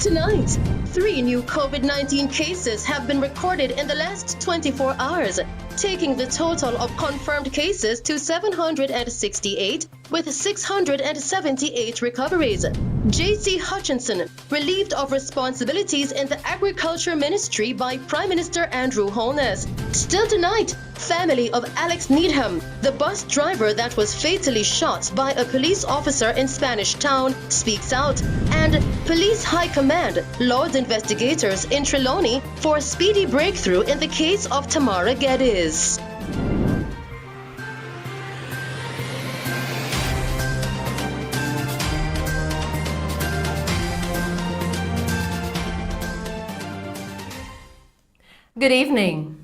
tonight. 3 new COVID-19 cases have been recorded in the last 24 hours, taking the total of confirmed cases to 768 with 678 recoveries. J.C. Hutchinson, relieved of responsibilities in the Agriculture Ministry by Prime Minister Andrew Holness. Still tonight, family of Alex Needham, the bus driver that was fatally shot by a police officer in Spanish Town, speaks out. And Police High Command lauds investigators in TRELAWNY for speedy breakthrough in the case of TAMARA GEDDES. Good evening.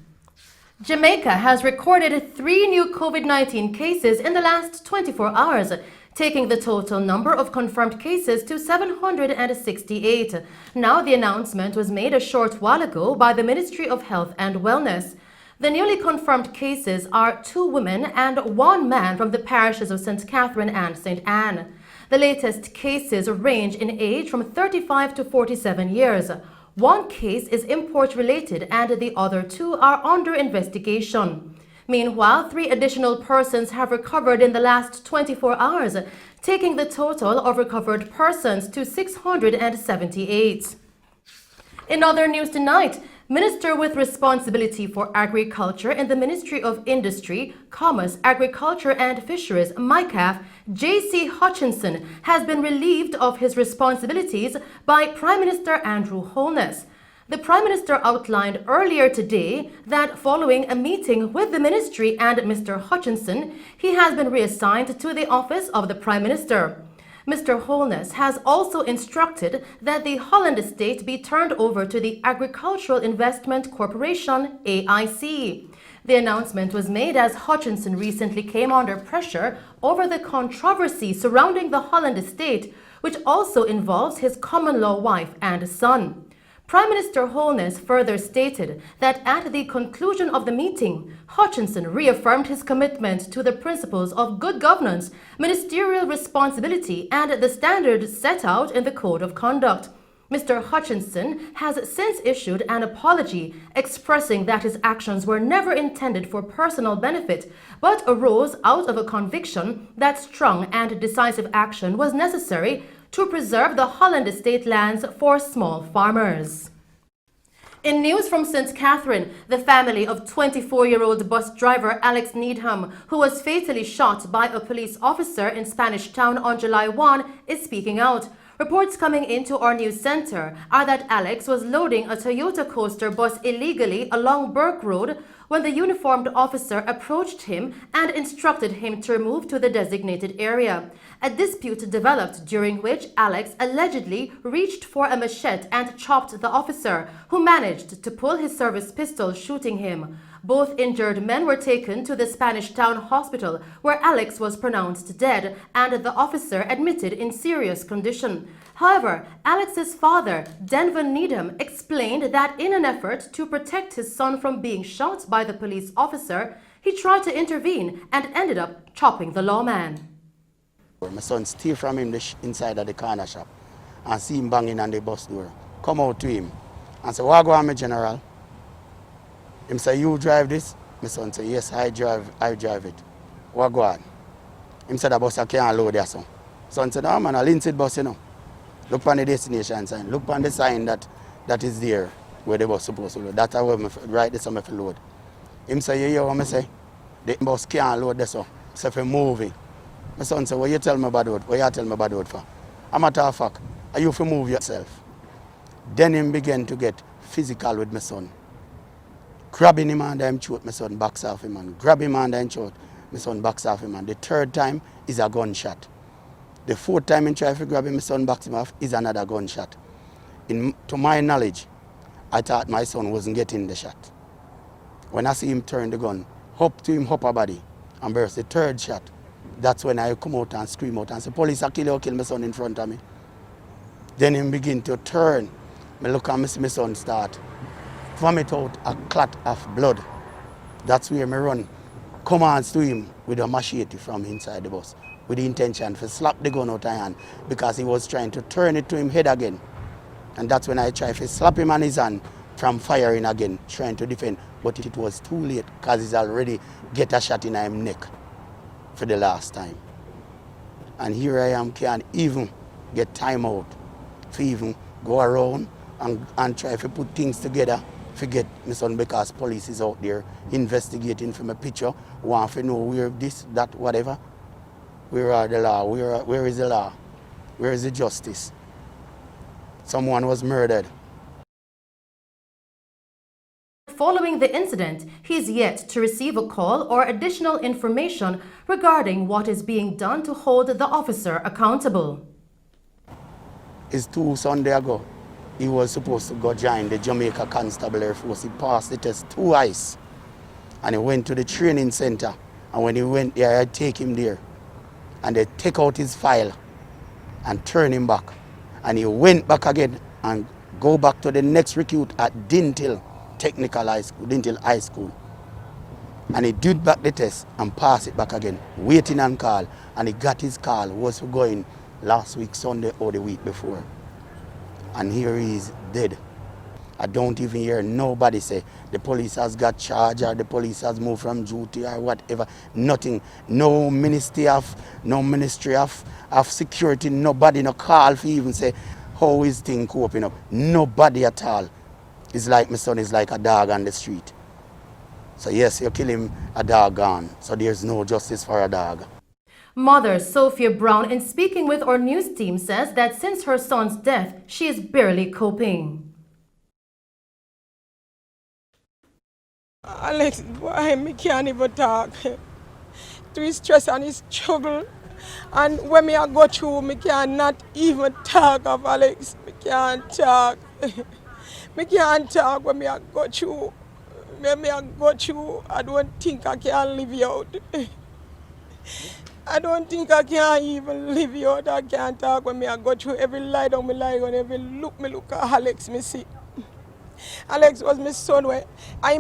Jamaica has recorded 3 new COVID-19 cases in the last 24 hours, taking the total number of confirmed cases to 768. Now, the announcement was made a short while ago by the Ministry of Health and Wellness. The newly confirmed cases are 2 women and 1 man from the parishes of St. Catherine and St. Anne. The latest cases range in age from 35 to 47 years. 1 case is import-related and the other 2 are under investigation. Meanwhile, 3 additional persons have recovered in the last 24 hours, taking the total of recovered persons to 678. In other news tonight, Minister with responsibility for agriculture in the Ministry of Industry, Commerce, Agriculture and Fisheries, MICAF, J.C. Hutchinson, has been relieved of his responsibilities by Prime Minister Andrew Holness. The Prime Minister outlined earlier today that following a meeting with the ministry and Mr. Hutchinson, he has been reassigned to the office of the Prime Minister. Mr. Holness has also instructed that the Holland estate be turned over to the Agricultural Investment Corporation, AIC. The announcement was made as Hutchinson recently came under pressure over the controversy surrounding the Holland estate, which also involves his common-law wife and son. Prime Minister Holness further stated that at the conclusion of the meeting, Hutchinson reaffirmed his commitment to the principles of good governance, ministerial responsibility, and the standards set out in the Code of Conduct. Mr. Hutchinson has since issued an apology, expressing that his actions were never intended for personal benefit, but arose out of a conviction that strong and decisive action was necessary to preserve the Holland estate lands for small farmers. In news from St. Catherine, the family of 24-year-old bus driver Alex Needham, who was fatally shot by a police officer in Spanish Town on July 1, is speaking out. Reports coming into our news center are that Alex was loading a Toyota Coaster bus illegally along Burke Road when the uniformed officer approached him and instructed him to remove to the designated area. A dispute developed during which Alex allegedly reached for a machete and chopped the officer, who managed to pull his service pistol, shooting him. Both injured men were taken to the Spanish Town Hospital, where Alex was pronounced dead and the officer admitted in serious condition. However, Alex's father, Denvin Needham, explained that in an effort to protect his son from being shot by the police officer, he tried to intervene and ended up chopping the lawman. My son steal from him inside of the corner shop and see him banging on the bus door. Come out to him and say, "What go on, my general?" Him say, "You drive this?" My son say, "Yes, I drive it." "What go on?" Him said, "The bus I can't load there, son." Son said, "No, man, a Linseed bus, you know. Look on the destination sign. Look on the sign that is there where the bus supposed to load. That's how I write this on my load." Him say, "You hear what I say? The bus can't load this, so if you're moving." My son said, "What you tell me about it? What you tell me about it for? A matter of fact, are you to move yourself?" Then him began to get physical with my son. Grabbing him under him throat, my son backs off him, and grab him under him throat, my son backs off him, and the 3rd time is a gunshot. The 4th time he tried to grab him, my son backs him off, is another gunshot. To my knowledge, I thought my son wasn't getting the shot. When I see him turn the gun up to him upper body and burst the 3rd shot, that's when I come out and scream out and say, "Police are kill my son in front of me." Then him begin to turn. I look and see my son start vomit out a clot of blood. That's where I run commands to him with a machete from inside the bus, with the intention to slap the gun out of hand because he was trying to turn it to him head again. And that's when I tried to slap him on his hand from firing again, trying to defend. But it was too late because he's already get a shot in his neck for the last time. And here I am, can't even get time out to even go around and try to put things together to get my son, because police is out there investigating for my picture, want to know where this, that, whatever. Where are the law? Where is the law? Where is the justice? Someone was murdered. Following the incident, he is yet to receive a call or additional information regarding what is being done to hold the officer accountable. It's 2 Sundays ago. He was supposed to go join the Jamaica Constabulary Force. He passed the test twice. And he went to the training center. And when he went there, I take him there. And they take out his file and turn him back. And he went back again and go back to the next recruit at Dintil High School. And he did back the test and passed it back again, waiting on call. And he got his call, was going last week Sunday or the week before. And here he is dead. I don't even hear nobody say the police has got charge or the police has moved from duty or whatever. Nothing. No ministry of security, nobody no call for even say how is thing coping up. Nobody at all. It's like my son is like a dog on the street. So yes, you kill him, a dog gone. So there's no justice for a dog. Mother Sophia Brown, in speaking with our news team, says that since her son's death, she is barely coping. Alex, boy, me can't even talk. To his stress and his trouble. And when me I go through, me cannot even talk of Alex. Me can't talk. Me can't talk when me I go through. When me I go through, I don't think I can live out. I don't think I can even live out. I can't talk when me I go through. Every lie down, me lie down. Every look, me look at Alex, me see. Alex was my son where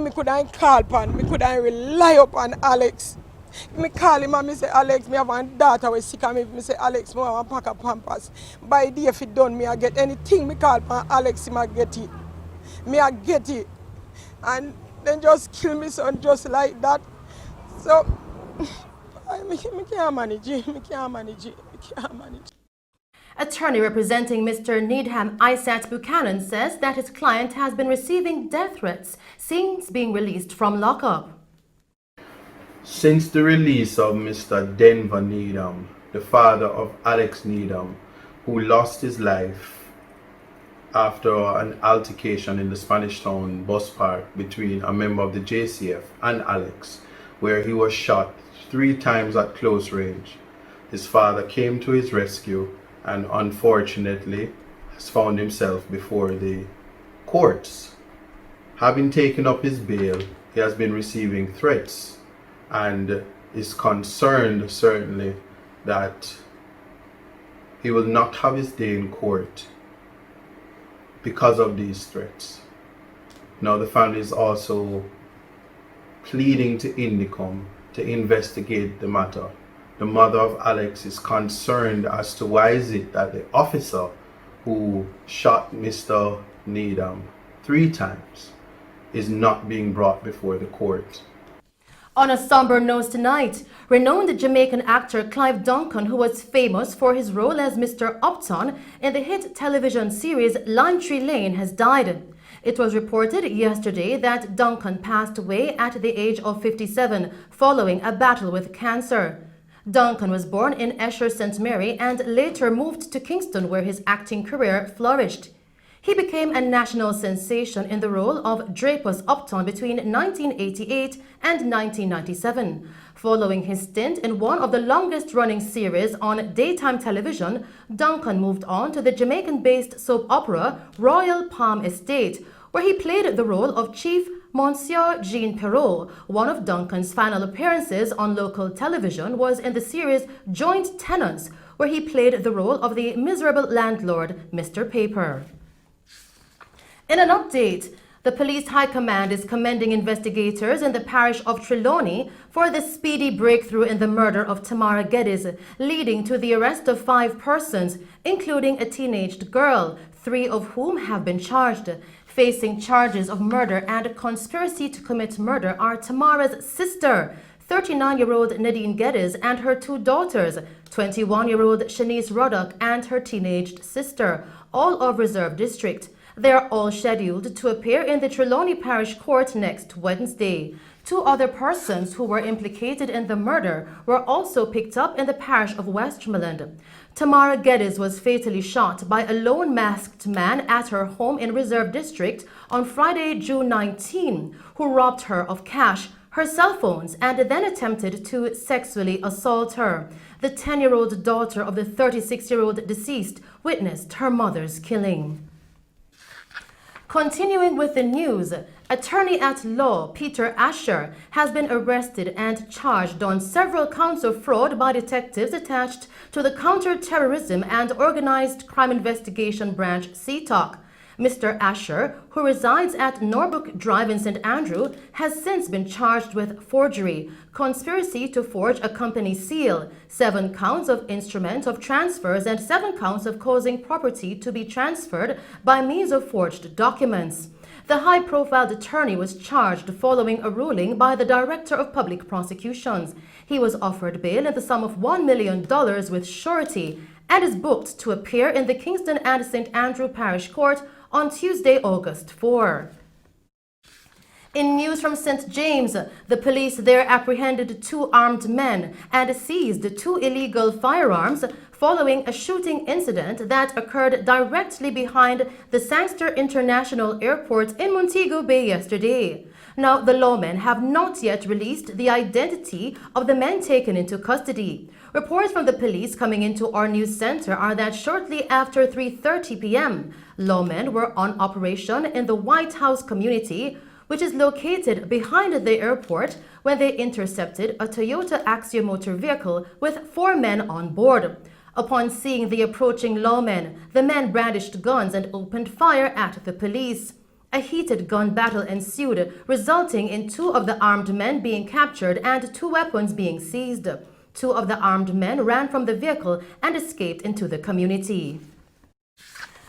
me couldn't call upon, me couldn't rely upon Alex. Me call him and me say, Alex, me have a daughter who is sick and me say, Alex, me want to pack a pampers. By the if it done, me I get anything me call upon Alex, me I get it. Me I get it. And then just kill me son just like that. So, me can't manage it, me can't manage it, me can't manage it. Attorney representing Mr. Needham, Isat Buchanan, says that his client has been receiving death threats since being released from lockup. Since the release of Mr. Denver Needham, the father of Alex Needham, who lost his life after an altercation in the Spanish Town bus park between a member of the JCF and Alex, where he was shot 3 times at close range, his father came to his rescue and unfortunately has found himself before the courts. Having taken up his bail, he has been receiving threats and is concerned certainly that he will not have his day in court because of these threats. Now the family is also pleading to Indicom to investigate the matter. The mother of Alex is concerned as to why is it that the officer who shot Mr. Needham 3 times is not being brought before the court. On a somber note tonight, renowned Jamaican actor CLIV Duncan, who was famous for his role as Mr. Upton in the hit television series Lime Tree Lane, has died. It was reported yesterday that Duncan passed away at the age of 57 following a battle with cancer. Duncan was born in Esher St. Mary and later moved to Kingston, where his acting career flourished. He became a national sensation in the role of Drapus Upton between 1988 and 1997. Following his stint in one of the longest-running series on daytime television, Duncan moved on to the Jamaican-based soap opera Royal Palm Estate, where he played the role of Chief Monsieur Jean Perrault. One of Duncan's final appearances on local television was in the series Joint Tenants, where he played the role of the miserable landlord, Mr. Paper. In an update, the Police High Command is commending investigators in the parish of TRELAWNY for the speedy breakthrough in the murder of TAMARA GEDDES, leading to the arrest of 5 persons, including a teenaged girl. 3 of whom have been charged. Facing charges of murder and conspiracy to commit murder are Tamara's sister, 39-year-old Nadine GEDDES, and her 2 daughters, 21-year-old Shanice Ruddock and her teenaged sister, all of Reserve District. They are all scheduled to appear in the TRELAWNY Parish Court next Wednesday. 2 other persons who were implicated in the murder were also picked up in the parish of Westmoreland. Tamara GEDDES was fatally shot by a lone masked man at her home in Reserve District on Friday, June 19, who robbed her of cash, her cell phones, and then attempted to sexually assault her. The 10-year-old daughter of the 36-year-old deceased witnessed her mother's killing. Continuing with the news, attorney at law Peter Asher has been arrested and charged on several counts of fraud by detectives attached to the Counter-Terrorism and Organized Crime Investigation Branch CTOC. Mr. Asher, who resides at Norbrook Drive in St. Andrew, has since been charged with forgery, conspiracy to forge a company seal, 7 counts of instrument of transfers, and 7 counts of causing property to be transferred by means of forged documents. The high-profile attorney was charged following a ruling by the Director of Public Prosecutions. He was offered bail in the sum of $1 million with surety and is booked to appear in the Kingston and St. Andrew Parish Court on Tuesday, August 4. In news from St. James, the police there apprehended 2 armed men and seized 2 illegal firearms following a shooting incident that occurred directly behind the Sangster International Airport in Montego Bay yesterday. Now, the lawmen have not yet released the identity of the men taken into custody. Reports from the police coming into our news center are that shortly after 3:30 p.m., lawmen were on operation in the White House community, which is located behind the airport, when they intercepted a Toyota Axia motor vehicle with 4 men on board. Upon seeing the approaching lawmen, the men brandished guns and opened fire at the police. A heated gun battle ensued, resulting in 2 of the armed men being captured and 2 weapons being seized. 2 of the armed men ran from the vehicle and escaped into the community.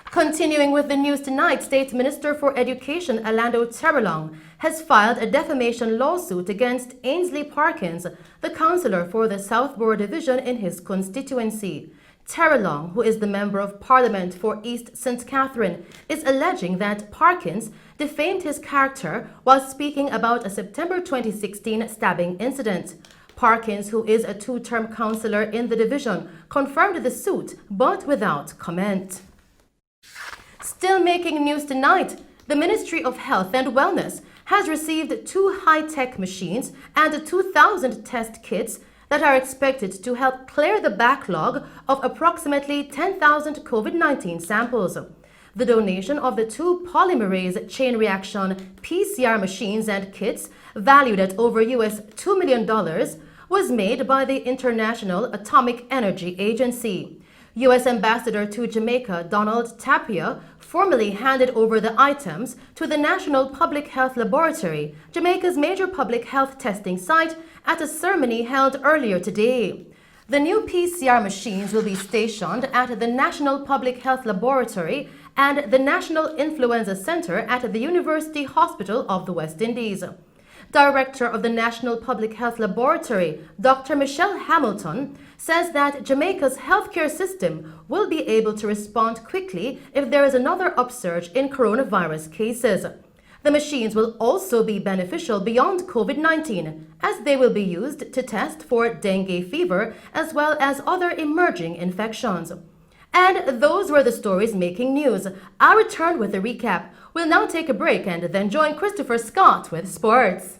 Continuing with the news tonight, State Minister for Education Orlando Terrelong has filed a defamation lawsuit against Ainsley Parkins, the councillor for the Southborough Division in his constituency. Terrelong, who is the Member of Parliament for East St. Catherine, is alleging that Parkins defamed his character while speaking about a September 2016 stabbing incident. Parkins, who is a 2-term councillor in the division, confirmed the suit, but without comment. Still making news tonight, the Ministry of Health and Wellness has received 2 high-tech machines and 2,000 test kits that are expected to help clear the backlog of approximately 10,000 COVID-19 samples. The donation of the 2 polymerase chain reaction PCR machines and kits, valued at over $2 million, was made by the International Atomic Energy Agency. U.S. Ambassador to Jamaica Donald Tapia formally handed over the items to the National Public Health Laboratory, Jamaica's major public health testing site, at a ceremony held earlier today. The new PCR machines will be stationed at the National Public Health Laboratory and the National Influenza Center at the University Hospital of the West Indies. Director of the National Public Health Laboratory, Dr. Michelle Hamilton, says that Jamaica's healthcare system will be able to respond quickly if there is another upsurge in coronavirus cases. The machines will also be beneficial beyond COVID-19, as they will be used to test for dengue fever as well as other emerging infections. And those were the stories making news. I'll return with a recap. We'll now take a break and then join Christopher Scott with sports.